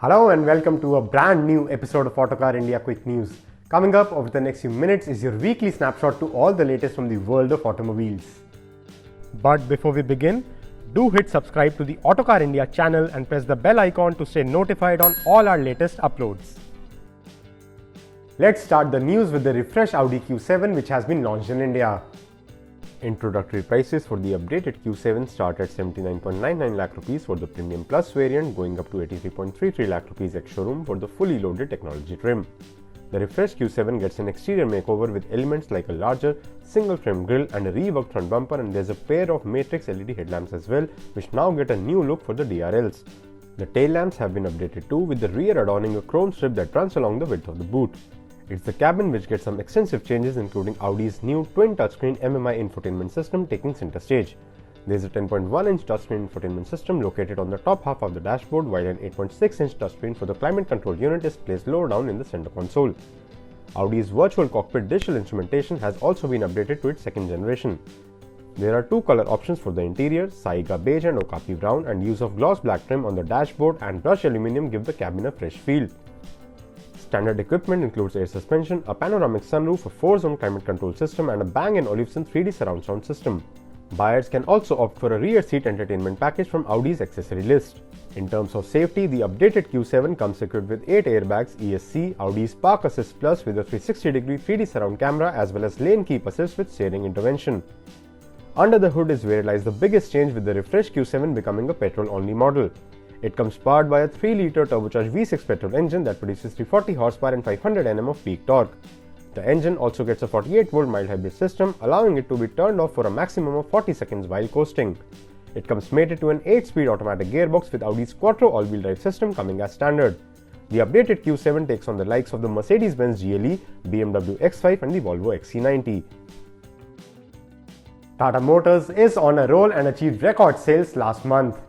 Hello and welcome to a brand new episode of Autocar India Quick News. Coming up over the next few minutes is your weekly snapshot to all the latest from the world of automobiles. But before we begin, do hit subscribe to the Autocar India channel and press the bell icon to stay notified on all our latest uploads. Let's start the news with the refreshed Audi Q7 which has been launched in India. Introductory prices for the updated Q7 start at 79.99 lakh rupees for the Premium Plus variant, going up to 83.33 lakh rupees ex-showroom for the fully loaded technology trim. The refreshed Q7 gets an exterior makeover with elements like a larger single-frame grille and a reworked front bumper, and there's a pair of matrix LED headlamps as well, which now get a new look for the DRLs. The tail lamps have been updated too, with the rear adorning a chrome strip that runs along the width of the boot. It's the cabin which gets some extensive changes, including Audi's new twin touchscreen MMI infotainment system taking center stage. There's a 10.1-inch touchscreen infotainment system located on the top half of the dashboard, while an 8.6-inch touchscreen for the climate control unit is placed lower down in the center console. Audi's virtual cockpit digital instrumentation has also been updated to its second generation. There are two color options for the interior, Saiga beige and Okapi brown, and use of gloss black trim on the dashboard and brushed aluminum give the cabin a fresh feel. Standard equipment includes air suspension, a panoramic sunroof, a 4-zone climate control system, and a Bang & Olufsen 3D surround sound system. Buyers can also opt for a rear seat entertainment package from Audi's accessory list. In terms of safety, the updated Q7 comes equipped with 8 airbags, ESC, Audi's Park Assist Plus with a 360-degree 3D surround camera, as well as lane keep assist with steering intervention. Under the hood is where lies the biggest change, with the refreshed Q7 becoming a petrol-only model. It comes powered by a 3-litre turbocharged V6 petrol engine that produces 340 horsepower and 500 Nm of peak torque. The engine also gets a 48-volt mild hybrid system, allowing it to be turned off for a maximum of 40 seconds while coasting. It comes mated to an 8-speed automatic gearbox with Audi's Quattro all-wheel drive system coming as standard. The updated Q7 takes on the likes of the Mercedes-Benz GLE, BMW X5 and the Volvo XC90. Tata Motors is on a roll and achieved record sales last month.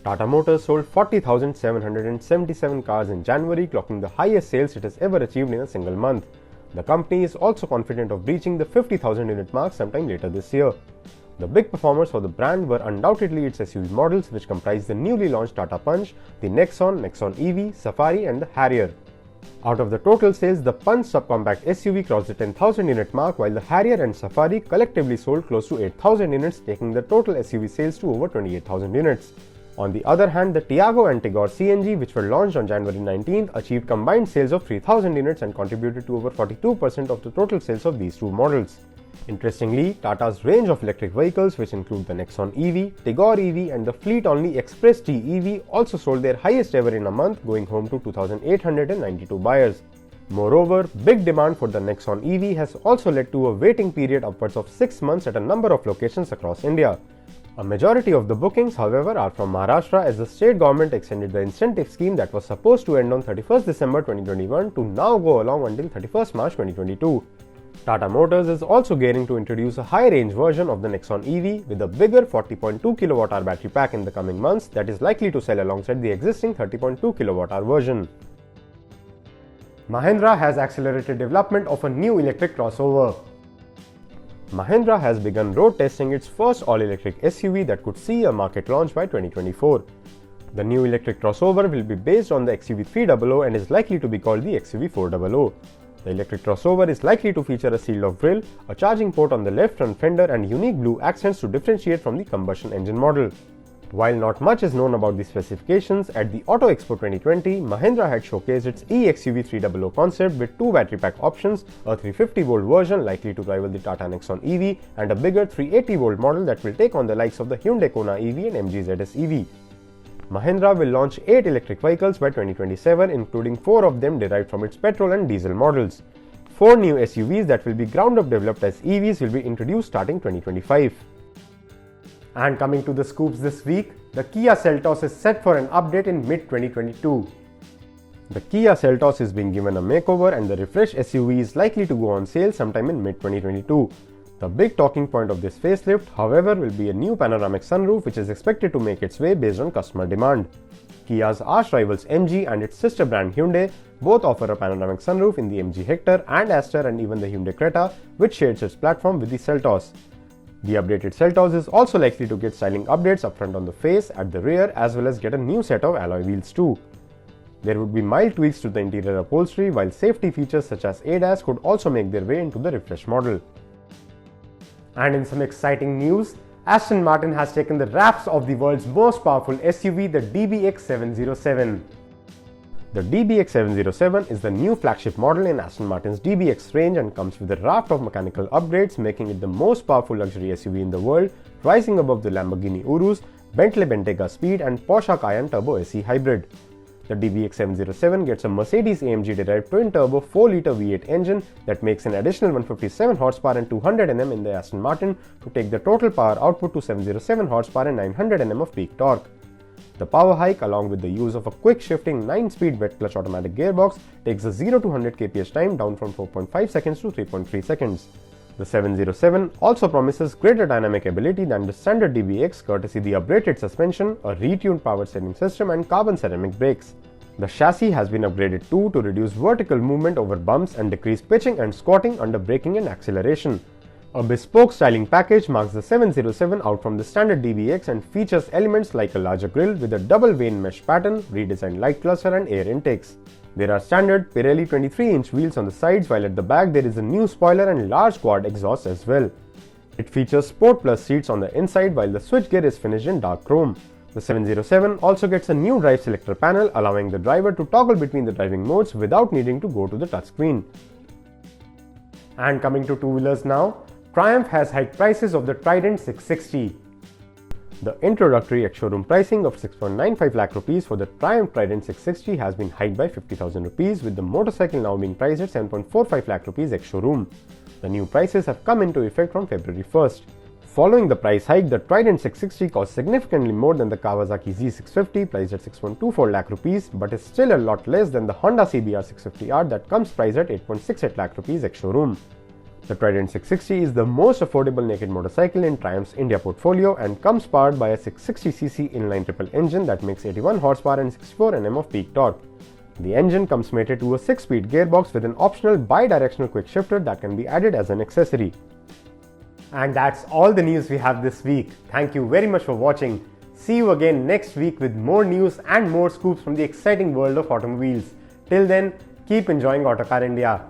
Tata Motors sold 40,777 cars in January, clocking the highest sales it has ever achieved in a single month. The company is also confident of reaching the 50,000 unit mark sometime later this year. The big performers for the brand were undoubtedly its SUV models, which comprise the newly launched Tata Punch, the Nexon, Nexon EV, Safari and the Harrier. Out of the total sales, the Punch subcompact SUV crossed the 10,000 unit mark, while the Harrier and Safari collectively sold close to 8,000 units, taking the total SUV sales to over 28,000 units. On the other hand, the Tiago and Tigor CNG, which were launched on January 19th, achieved combined sales of 3,000 units and contributed to over 42% of the total sales of these two models. Interestingly, Tata's range of electric vehicles, which include the Nexon EV, Tigor EV and the fleet-only Express T EV, also sold their highest ever in a month, going home to 2,892 buyers. Moreover, big demand for the Nexon EV has also led to a waiting period upwards of 6 months at a number of locations across India. A majority of the bookings, however, are from Maharashtra, as the state government extended the incentive scheme that was supposed to end on 31st December 2021 to now go along until 31st March 2022. Tata Motors is also gearing to introduce a high-range version of the Nexon EV with a bigger 40.2 kWh battery pack in the coming months that is likely to sell alongside the existing 30.2 kWh version. Mahindra has accelerated development of a new electric crossover. Mahindra has begun road testing its first all-electric SUV that could see a market launch by 2024. The new electric crossover will be based on the XUV300 and is likely to be called the XUV400. The electric crossover is likely to feature a sealed-off grille, a charging port on the left front fender and unique blue accents to differentiate from the combustion engine model. While not much is known about the specifications, at the Auto Expo 2020, Mahindra had showcased its eXUV300 concept with two battery pack options, a 350-volt version likely to rival the Tata Nexon EV and a bigger 380-volt model that will take on the likes of the Hyundai Kona EV and MG ZS EV. Mahindra will launch 8 electric vehicles by 2027, including 4 of them derived from its petrol and diesel models. 4 new SUVs that will be ground-up developed as EVs will be introduced starting 2025. And coming to the scoops this week, the Kia Seltos is set for an update in mid-2022. The Kia Seltos is being given a makeover and the refreshed SUV is likely to go on sale sometime in mid-2022. The big talking point of this facelift, however, will be a new panoramic sunroof which is expected to make its way based on customer demand. Kia's arch rivals MG and its sister brand Hyundai both offer a panoramic sunroof in the MG Hector and Aster, and even the Hyundai Creta, which shares its platform with the Seltos. The updated Seltos is also likely to get styling updates up front on the face, at the rear, as well as get a new set of alloy wheels too. There would be mild tweaks to the interior upholstery, while safety features such as ADAS could also make their way into the refreshed model. And in some exciting news, Aston Martin has taken the wraps of the world's most powerful SUV, the DBX707. The DBX707 is the new flagship model in Aston Martin's DBX range and comes with a raft of mechanical upgrades, making it the most powerful luxury SUV in the world, rising above the Lamborghini Urus, Bentley Bentayga Speed and Porsche Cayenne Turbo SE Hybrid. The DBX707 gets a Mercedes-AMG-derived twin-turbo 4-litre V8 engine that makes an additional 157 horsepower and 200 Nm in the Aston Martin to take the total power output to 707 horsepower and 900 Nm of peak torque. The power hike, along with the use of a quick-shifting 9-speed wet-clutch automatic gearbox, takes the 0 to 100 kph time down from 4.5 seconds to 3.3 seconds. The 707 also promises greater dynamic ability than the standard DBX, courtesy the upgraded suspension, a retuned power steering system and carbon ceramic brakes. The chassis has been upgraded too to reduce vertical movement over bumps and decrease pitching and squatting under braking and acceleration. A bespoke styling package marks the 707 out from the standard DBX and features elements like a larger grille with a double vane mesh pattern, redesigned light cluster and air intakes. There are standard Pirelli 23-inch wheels on the sides, while at the back there is a new spoiler and large quad exhaust as well. It features Sport Plus seats on the inside, while the switchgear is finished in dark chrome. The 707 also gets a new drive selector panel, allowing the driver to toggle between the driving modes without needing to go to the touchscreen. And coming to two-wheelers now, Triumph has hiked prices of the Trident 660. The introductory ex-showroom pricing of 6.95 lakh rupees for the Triumph Trident 660 has been hiked by 50,000 rupees, with the motorcycle now being priced at 7.45 lakh rupees ex-showroom. The new prices have come into effect from February 1st. Following the price hike, the Trident 660 costs significantly more than the Kawasaki Z650, priced at 6.24 lakh rupees, but is still a lot less than the Honda CBR 650R that comes priced at 8.68 lakh rupees ex-showroom. The Trident 660 is the most affordable naked motorcycle in Triumph's India portfolio and comes powered by a 660cc inline triple engine that makes 81 horsepower and 64 Nm of peak torque. The engine comes mated to a 6-speed gearbox with an optional bi-directional quick shifter that can be added as an accessory. And that's all the news we have this week. Thank you very much for watching. See you again next week with more news and more scoops from the exciting world of automobiles. Till then, keep enjoying Autocar India.